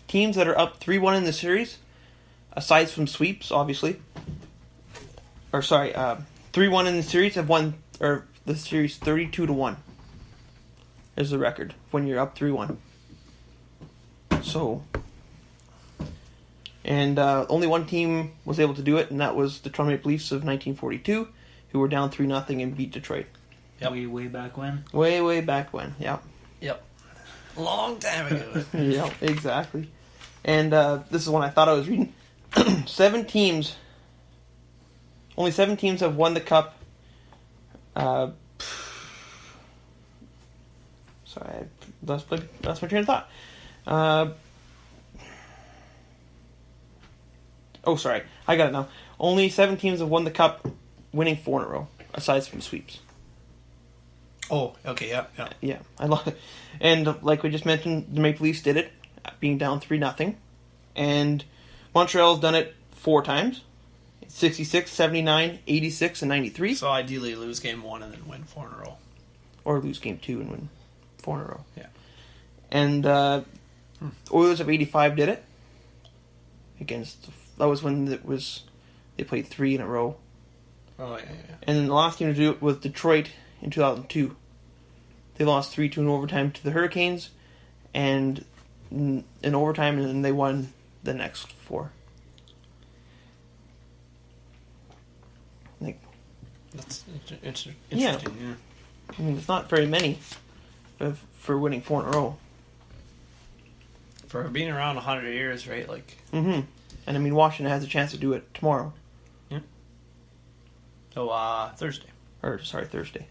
teams that are up 3-1 in the series, aside from sweeps, obviously. 3-1 in the series have won, or the series 32-1 is the record when you're up 3-1. So, and only one team was able to do it, and that was the Toronto Maple Leafs of 1942, who were down 3-0 and beat Detroit. Yep. Way back when? Way back when, yeah. Yep. Long time ago. Yeah, exactly. And this is one I thought I was reading. Only 7 teams have won the cup. Sorry, that's my train of thought. Sorry, I got it now. Only 7 teams have won the cup, winning 4 in a row, aside from sweeps. Oh, okay, yeah. Yeah, I love it. And like we just mentioned, the Maple Leafs did it, being down 3-0. And Montreal's done it 4 times. 66, 79, 86, and 93. So ideally lose game 1 and then win 4 in a row. Or lose game 2 and win 4 in a row. Yeah. And Oilers of 85 did it. That was when they played 3 in a row. Oh, yeah. And then the last team to do it was Detroit in 2002. They lost 3-2 in overtime to the Hurricanes, and in overtime, and then they won the next 4. That's interesting. Yeah. I mean, it's not very many for winning 4 in a row. For being around 100 years, right? Mm-hmm. And I mean, Washington has a chance to do it tomorrow. Yeah. So, Thursday. Thursday.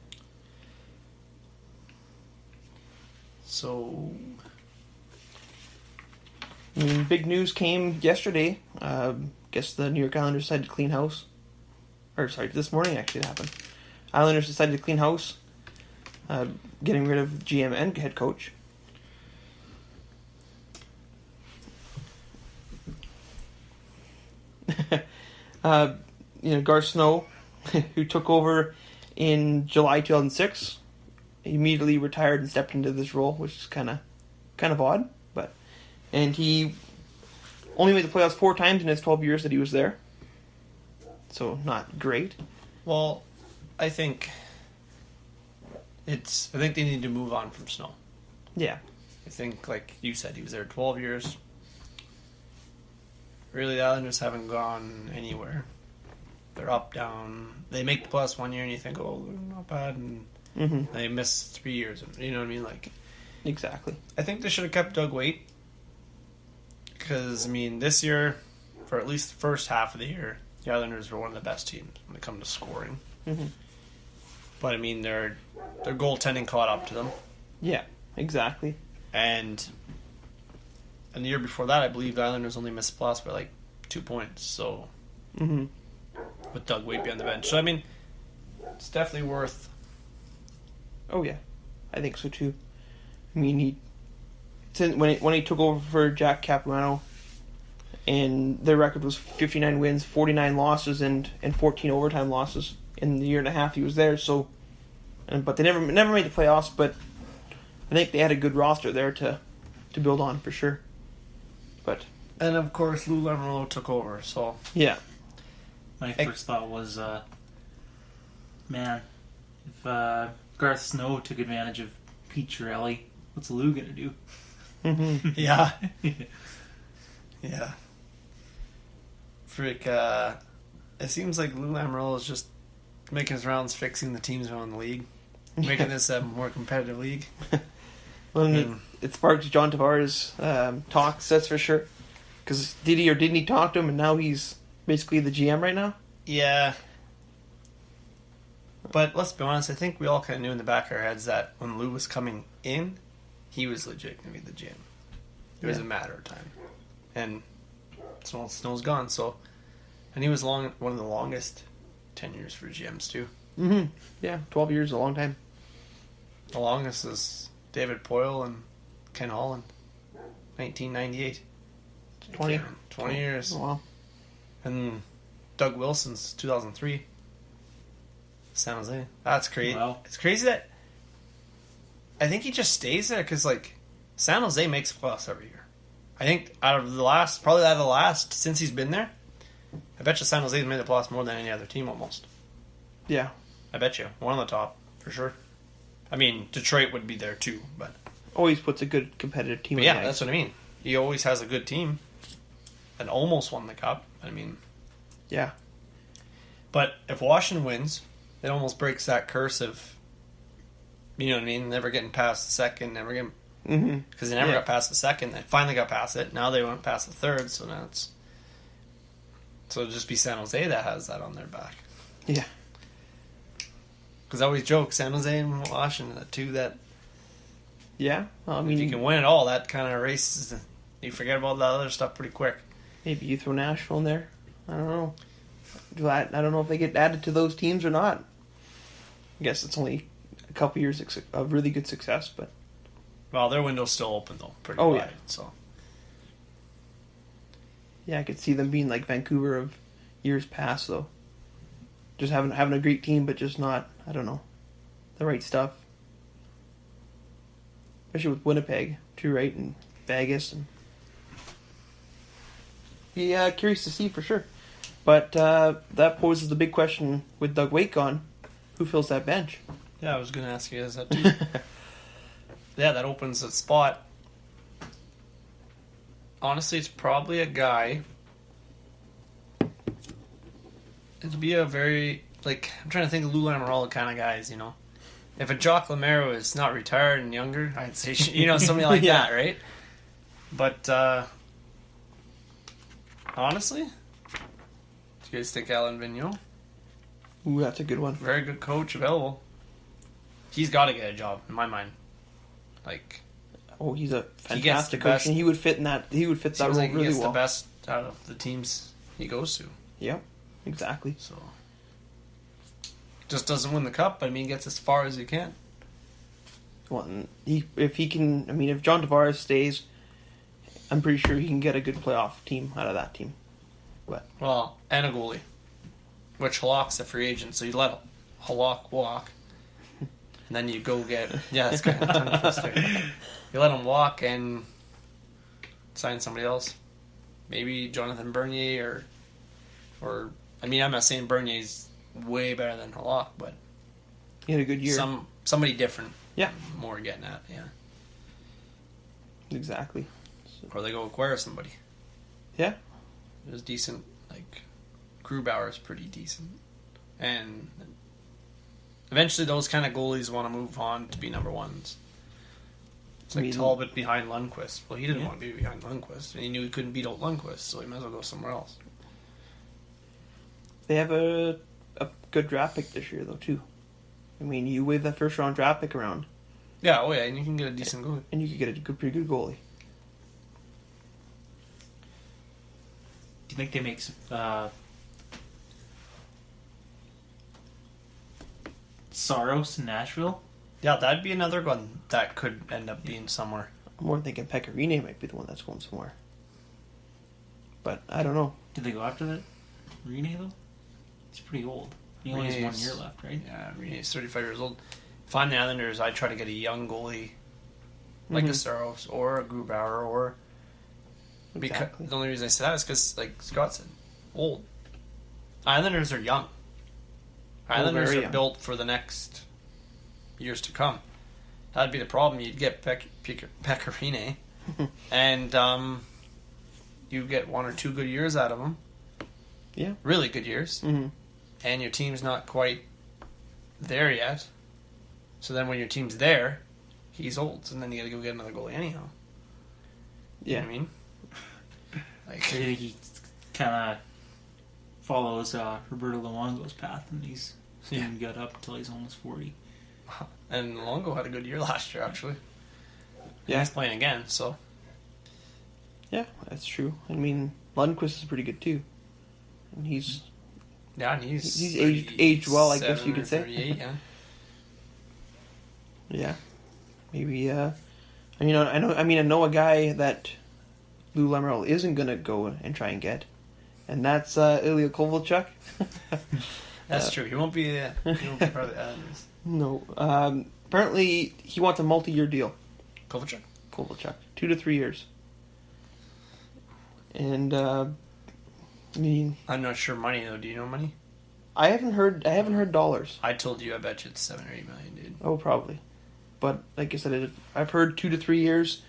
So, I mean, big news came yesterday. Guess the New York Islanders decided to clean house. This morning actually it happened. Islanders decided to clean house, getting rid of GM and head coach. Garth Snow, who took over in July 2006, immediately retired and stepped into this role, which is kind of odd. And he only made the playoffs 4 times in his 12 years that he was there. So not great. Well, I think they need to move on from Snow. Yeah. I think, like you said, he was there 12 years. Really, the Islanders haven't gone anywhere. They're up, down. They make the playoffs 1 year, and you think, oh, they're not bad, and they miss 3 years. You know what I mean? Exactly. I think they should have kept Doug Weight. Because, I mean, this year, for at least the first half of the year, the Islanders were one of the best teams when it comes to scoring. Mm-hmm. But, I mean, their goaltending caught up to them. Yeah, exactly. And the year before that, I believe the Islanders only missed the playoffs by, 2 points. So, with Doug Weight behind the bench. So, I mean, it's definitely worth... Oh, yeah. I think so, too. I mean, when he took over for Jack Capuano, and their record was 59 wins, 49 losses, and 14 overtime losses in the year and a half he was there. So, but they never made the playoffs. But I think they had a good roster there to build on for sure. And of course, Lou Lamoriello took over. So yeah, my first thought was, man, if Garth Snow took advantage of Pete Chiarelli, what's Lou gonna do? Yeah. Yeah. Frick, it seems like Lou Lamoriello is just making his rounds fixing the teams around the league. Making this a more competitive league. Well, it sparks John Tavares' talks, that's for sure. Because did he or didn't he talk to him, and now he's basically the GM right now? Yeah. But let's be honest, I think we all kind of knew in the back of our heads that when Lou was coming in, he was legit going to be the GM. It was a matter of time. And Snow's gone, so... And he was one of the longest tenures for GMs, too. Mm-hmm. Yeah, 12 years is a long time. The longest is David Poyle and Ken Holland. 1998. 20 years. Oh, wow. And Doug Wilson's 2003. San Jose. That's crazy. Wow. It's crazy that... I think he just stays there because, San Jose makes the playoffs every year. I think out of the last, since he's been there, I bet you San Jose's made the playoffs more than any other team almost. Yeah. I bet you. One on the top, for sure. I mean, Detroit would be there too, but... Always puts a good competitive team But on yeah, the that's ice. what I mean. He always has a good team. And almost won the cup. I mean... Yeah. But if Washington wins, it almost breaks that curse of... You know what I mean? Never getting past the second, never getting... Mm-hmm. Because they never Yeah. got past the second. They finally got past it. Now they went past the third, so now it's... So it'll just be San Jose that has that on their back. Yeah. Because I always joke, San Jose and Washington, the two that... Yeah. Well, I If mean, you can win it all, that kind of erases... You forget about the other stuff pretty quick. maybe you throw Nashville in there. I don't know. I don't know if they get added to those teams or not. I guess it's only a couple years of really good success, but Well, their window's still open, though. Pretty Oh, wide, yeah. so... yeah, I could see them being like Vancouver of years past, though. Just having a great team, but just not, I don't know, the right stuff. Especially with Winnipeg, too, right? And Vegas. And... Yeah, curious to see for sure. But that poses the big question with Doug Weight gone. Who fills that bench? Yeah, I was going to ask you guys that, too. Yeah, that opens a spot. Honestly, it's probably a guy... It'll be a very... Like, I'm trying to think of Lou Lamoriello kind of guys, you know? If a Jock Lamero is not retired and younger, I'd say, you know, somebody like Yeah. that, right? But, honestly, do you guys think Alain Vigneault? Ooh, that's a good one. Very good coach available. He's got to get a job, in my mind. Like, Oh, he's a He gets fantastic the coach, best- and he would fit in that. He would fit that seems role like he really gets well. the best out of the teams he goes to. Yep, exactly. So, just doesn't win the cup, but I mean, gets as far as he can. Well, and if he can, I mean, if John Tavares stays, I'm pretty sure he can get a good playoff team out of that team. But Well, and a goalie, which Halak's a free agent, so you let Halak walk, and then you go get it's kind of tongue twister. You let him walk and sign somebody else, maybe Jonathan Bernier or I mean, I'm not saying Bernier's way better than Halak, but he had a good year. somebody different. Yeah, More getting at, yeah. exactly. Or they go acquire somebody. Yeah, It was decent. Like, Grubauer's pretty decent. And eventually those kind of goalies want to move on to be number ones. It's like I mean- Talbot behind Lundqvist. Well, he didn't Yeah. want to be behind Lundqvist. And he knew he couldn't beat out Lundqvist, so he might as well go somewhere else. they have a good draft pick this year, though, too. I mean, you wave that first round draft pick around, Yeah, oh yeah, and you can get a decent goalie. and you could get a pretty good goalie. Do you think they make Saros in Nashville? Yeah, that'd be another one that could end up being somewhere. I'm more thinking Pecorine might be the one that's going somewhere. But I don't know. Did they go after that? Rene though? He's pretty old. He only has 1 Rene's- year left, right? Yeah, Rene's 35 years old. If I'm the Islanders, I'd try to get a young goalie like a Mhm. Saros or a Grubauer or... Because Exactly. the only reason I say that is because, like Scott said, old. Islanders are young. Islanders very are young. built for the next years to come. That'd be the problem. You'd get Pecorine, and you get 1 or 2 good years out of him. Yeah. Really good years. Mm-hmm. And your team's not quite there yet. So then when your team's there, he's old, and then you gotta go get another goalie anyhow. You Yeah. know what I mean? Like, I think he kind of follows Roberto Luongo's path, and he's even got up until he's almost 40. and Longo had a good year last year, actually. Yeah. He's playing again, so. Yeah, that's true. I mean, Lundqvist is pretty good too, and he's Yeah, and he's aged well, I guess you 37 could or say. 38, yeah. yeah, maybe. I know a guy that Lou Lamoriello isn't gonna go and try and get, and that's Ilya Kovalchuk. That's true. He won't be part of the Islanders. No, apparently he wants a multi-year deal. Kovalchuk? Kovalchuk, 2 to 3 years. And I mean, I'm not sure money though. Do you know money? I haven't heard dollars. I told you. I bet you it's 7 or 8 million, dude. Oh, probably. But like I said, I've heard 2 to 3 years,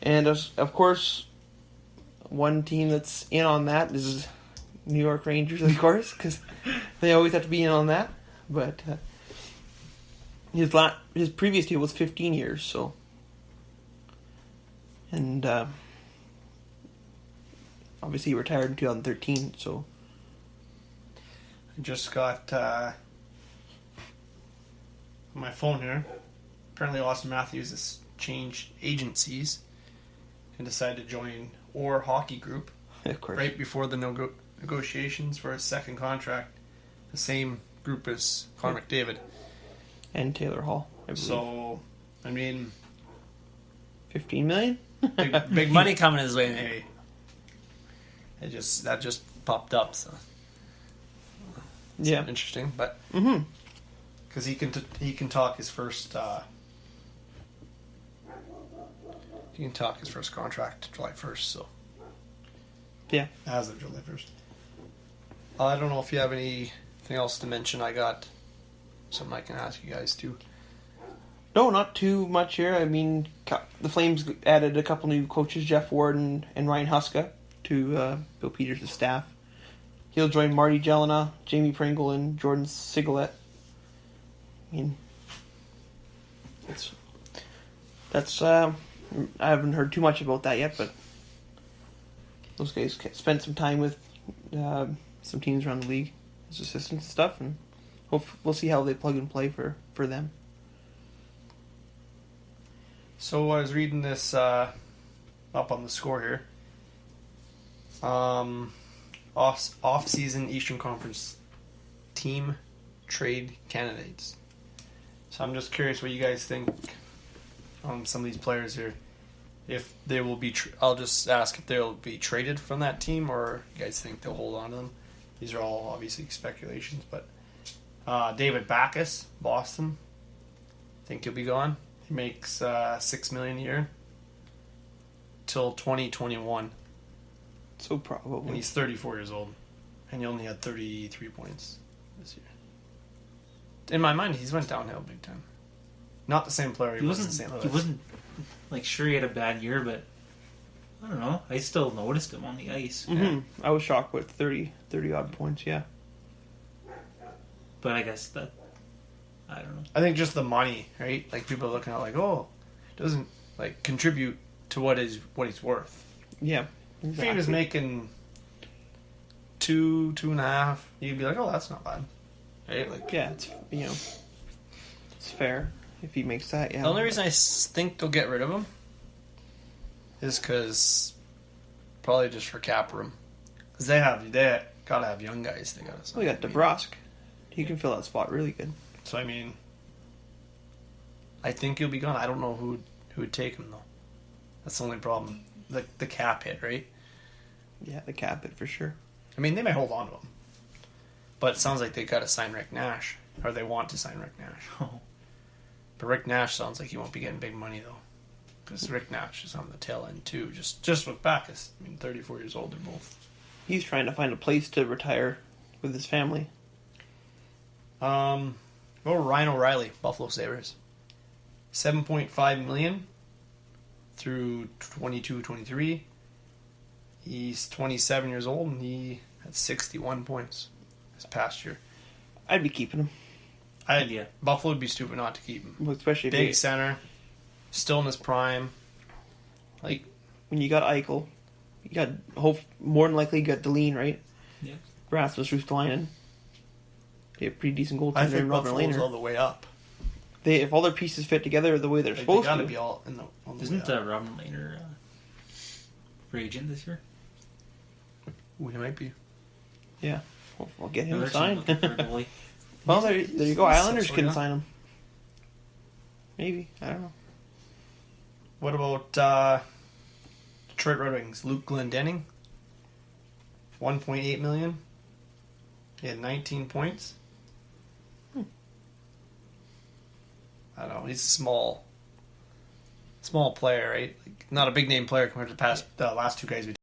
and of course, one team that's in on that is New York Rangers, of course, because they always have to be in on that. But his previous deal was 15 years, so, and obviously he retired in 2013. So I just got my phone here. Apparently, Austin Matthews has changed agencies and decided to join Orr Hockey Group of course, right before the negotiations for his second contract. The same group as Connor McDavid. and Taylor Hall. I believe. So, I mean, 15 million. big money coming his way. Hey, that just popped up. So it's Yeah. interesting, but Mm-hmm. because he can talk his first contract July 1st. So Yeah. as of July 1st. I don't know if you have anything else to mention. I got something I can ask you guys too. No, not too much here. I mean, the Flames added a couple new coaches, Jeff Ward and Ryan Huska, to Bill Peters' staff. He'll join Marty Jelena, Jamie Pringle, and Jordan Sigalet. I mean, that's I haven't heard too much about that yet, but those guys spent some time with some teams around the league as assistants and stuff, and we'll see how they plug and play for them. So I was reading this up on the score here. Off-season Eastern Conference team trade candidates. So I'm just curious what you guys think on some of these players here. If they will be, I'll just ask if they'll be traded from that team, or you guys think they'll hold on to them. These are all obviously speculations, but David Backes, Boston, think he'll be gone. He makes $6 million a year till 2021, So probably. and he's 34 years old, and he only had 33 points this year. In my mind, he's went downhill big time. Not the same player he was in St. Louis. He wasn't like sure he had a bad year, but I don't know. I still noticed him on the ice. Mm-hmm. I was shocked with 30 odd points. Yeah. But I guess that I don't know. I think just the money, right? Like people are looking at like, oh, doesn't like contribute to what he's worth. Yeah. If he was making 2.5, you'd be like, oh, that's not bad, right? Like, Yeah, it's it's fair if he makes that. Yeah. the only reason I think they'll get rid of him is because probably just for cap room, because they gotta have young guys. They gotta. We got DeBrusk. He can fill that spot really good. So I mean, I think he'll be gone. I don't know who would take him though. That's the only problem. The cap hit, right? Yeah, the cap it for sure. I mean, they may hold on to him, but it sounds like they got to sign Rick Nash, or they want to sign Rick Nash. Oh. But Rick Nash sounds like he won't be getting big money though, because Rick Nash is on the tail end too. Just with Backus, I mean, 34 years old, they're both. He's trying to find a place to retire with his family. Ryan O'Reilly, Buffalo Sabres, $7.5 million through 22-23. He's 27 years old, and he had 61 points this past year. I'd be keeping him, Yeah. Buffalo would be stupid not to keep him. especially if Big center, still in his prime. Like, when you got Eichel, you got more than likely you got Deline, right? Yeah. Rasmus Ristolainen. They have pretty decent goaltender I think in Robert Buffalo's all Lehner. the way up. If all their pieces fit together the way they're Like, they supposed gotta to, be all on the Isn't way up. Robin Lehner free agent this year? We might be. yeah, we'll get him Another team signed. looking for a goalie. Well, there you go. Islanders So, can yeah. sign him. Maybe, I don't know. What about Detroit Red Wings? Luke Glendening, $1.8 million. He had 19 points. I don't know. He's a small player, right? Like, not a big name player compared to the last two guys we